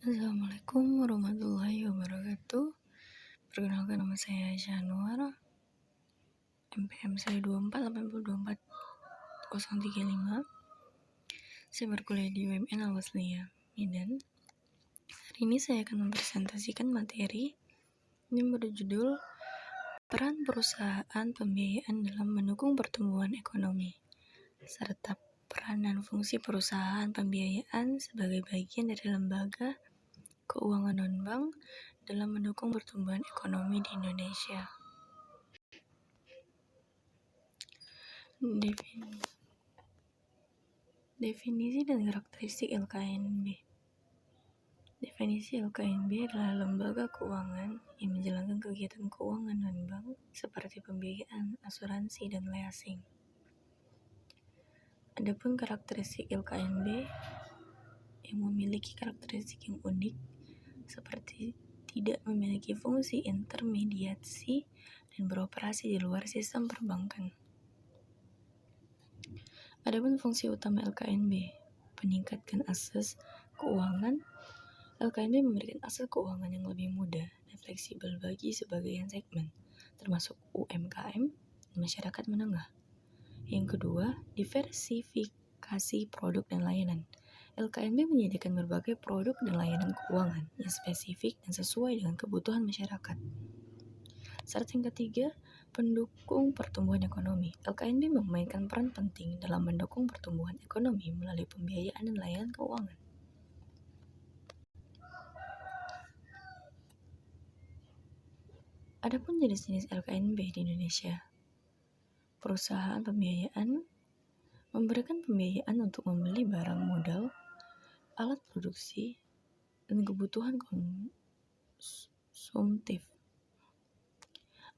Assalamualaikum warahmatullahi wabarakatuh. Perkenalkan, nama saya Aisyah Anwar, MPM saya 248035. Saya berkuliah di UMN Al-Wasliyah, Medan. Hari ini saya akan mempresentasikan materi yang berjudul Peran Perusahaan Pembiayaan dalam Mendukung Pertumbuhan Ekonomi, serta peran dan fungsi perusahaan pembiayaan sebagai bagian dari lembaga keuangan non-bank dalam mendukung pertumbuhan ekonomi di Indonesia. Definisi dan karakteristik LKNB. Definisi LKNB adalah lembaga keuangan yang menjalankan kegiatan keuangan non-bank seperti pembiayaan, asuransi, dan leasing. Adapun karakteristik LKNB yang memiliki karakteristik yang unik seperti tidak memiliki fungsi intermediasi dan beroperasi di luar sistem perbankan. Adapun fungsi utama LKNB, meningkatkan akses keuangan. LKNB memberikan akses keuangan yang lebih mudah dan fleksibel bagi sebagian segmen, termasuk UMKM dan masyarakat menengah. Yang kedua, diversifikasi produk dan layanan. LKNB menyediakan berbagai produk dan layanan keuangan yang spesifik dan sesuai dengan kebutuhan masyarakat. Syarat yang ketiga, pendukung pertumbuhan ekonomi. LKNB memainkan peran penting dalam mendukung pertumbuhan ekonomi melalui pembiayaan dan layanan keuangan. Adapun jenis-jenis LKNB di Indonesia. Perusahaan pembiayaan memberikan pembiayaan untuk membeli barang modal, alat produksi, dan kebutuhan konsumtif.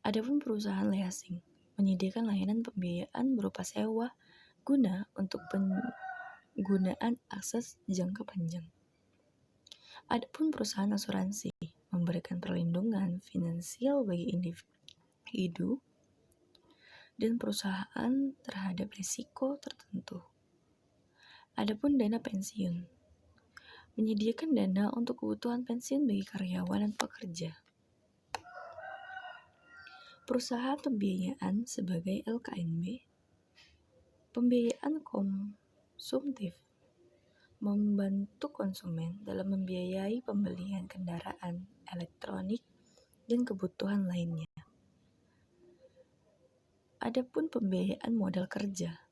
Adapun perusahaan leasing menyediakan layanan pembiayaan berupa sewa guna untuk penggunaan akses jangka panjang. Adapun perusahaan asuransi memberikan perlindungan finansial bagi individu dan perusahaan terhadap risiko tertentu. Adapun dana pensiun menyediakan dana untuk kebutuhan pensiun bagi karyawan dan pekerja. Perusahaan pembiayaan sebagai LKNB, pembiayaan konsumtif membantu konsumen dalam membiayai pembelian kendaraan elektronik dan kebutuhan lainnya. Adapun pembiayaan modal kerja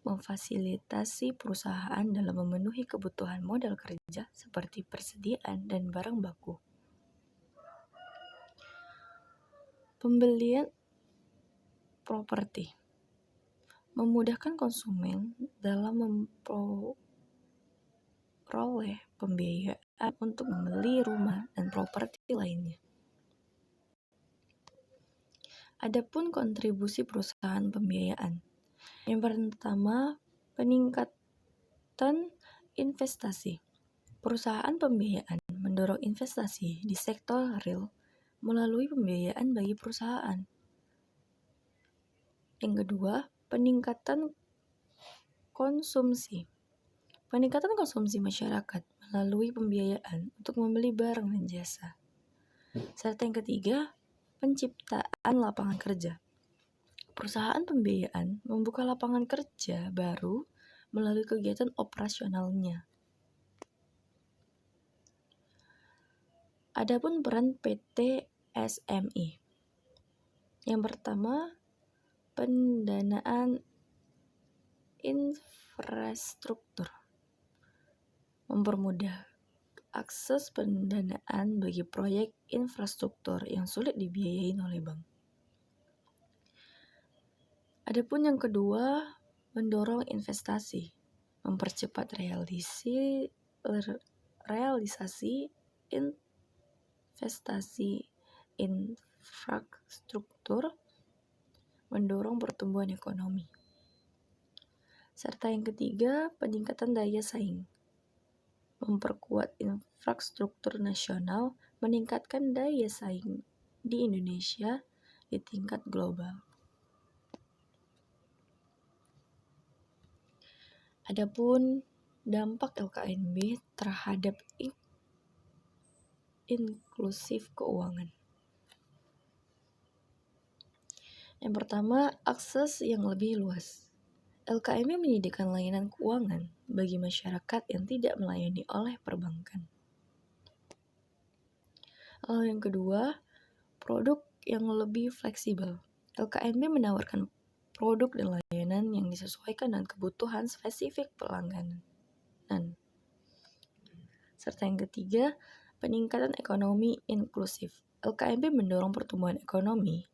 memfasilitasi perusahaan dalam memenuhi kebutuhan modal kerja seperti persediaan dan barang baku. Pembelian properti memudahkan konsumen dalam memperoleh pembiayaan untuk membeli rumah dan properti lainnya. Adapun kontribusi perusahaan pembiayaan. Yang pertama, peningkatan investasi. Perusahaan pembiayaan mendorong investasi di sektor real melalui pembiayaan bagi perusahaan. Yang kedua, peningkatan konsumsi. Peningkatan konsumsi masyarakat melalui pembiayaan untuk membeli barang dan jasa. Serta yang ketiga, penciptaan lapangan kerja. Perusahaan pembiayaan membuka lapangan kerja baru melalui kegiatan operasionalnya. Adapun peran PT SMI. Yang pertama, pendanaan infrastruktur. Mempermudah akses pendanaan bagi proyek infrastruktur yang sulit dibiayai oleh bank. Adapun yang kedua, mendorong investasi, mempercepat realisasi investasi infrastruktur, mendorong pertumbuhan ekonomi. Serta yang ketiga, peningkatan daya saing, memperkuat infrastruktur nasional, meningkatkan daya saing di Indonesia di tingkat global. Adapun dampak LKNB terhadap inklusif keuangan. Yang pertama, akses yang lebih luas. LKMB menyediakan layanan keuangan bagi masyarakat yang tidak melayani oleh perbankan. Lalu yang kedua, produk yang lebih fleksibel. LKMB menawarkan produk dan layanan yang disesuaikan dengan kebutuhan spesifik pelanggan. Serta yang ketiga, peningkatan ekonomi inklusif. LKMB mendorong pertumbuhan ekonomi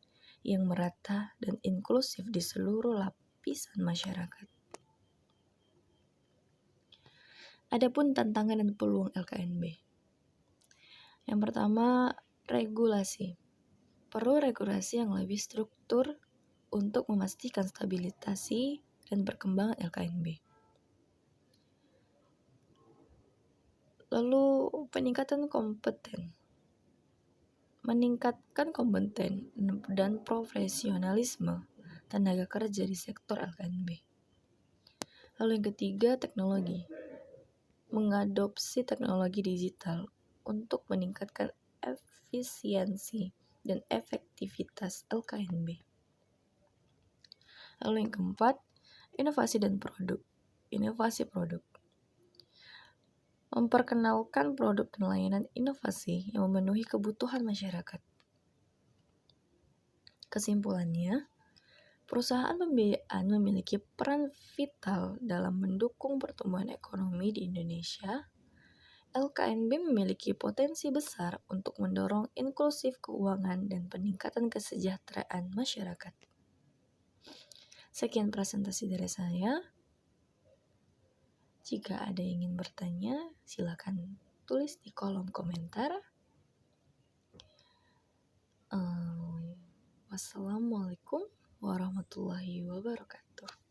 yang merata dan inklusif di seluruh lapisan masyarakat. Adapun tantangan dan peluang LKMB. Yang pertama, regulasi. Perlu regulasi yang lebih struktur untuk memastikan stabilitasi dan perkembangan LKMB. Lalu peningkatan kompeten. Meningkatkan kompeten dan profesionalisme tenaga kerja di sektor LKMB. Lalu yang ketiga, teknologi. Mengadopsi teknologi digital untuk meningkatkan efisiensi dan efektivitas LKMB. Lalu yang keempat, inovasi dan produk. Inovasi produk. Memperkenalkan produk dan layanan inovasi yang memenuhi kebutuhan masyarakat. Kesimpulannya, perusahaan pembiayaan memiliki peran vital dalam mendukung pertumbuhan ekonomi di Indonesia. LKMB memiliki potensi besar untuk mendorong inklusif keuangan dan peningkatan kesejahteraan masyarakat. Sekian presentasi dari saya. Jika ada yang ingin bertanya, silakan tulis di kolom komentar. Wassalamualaikum warahmatullahi wabarakatuh.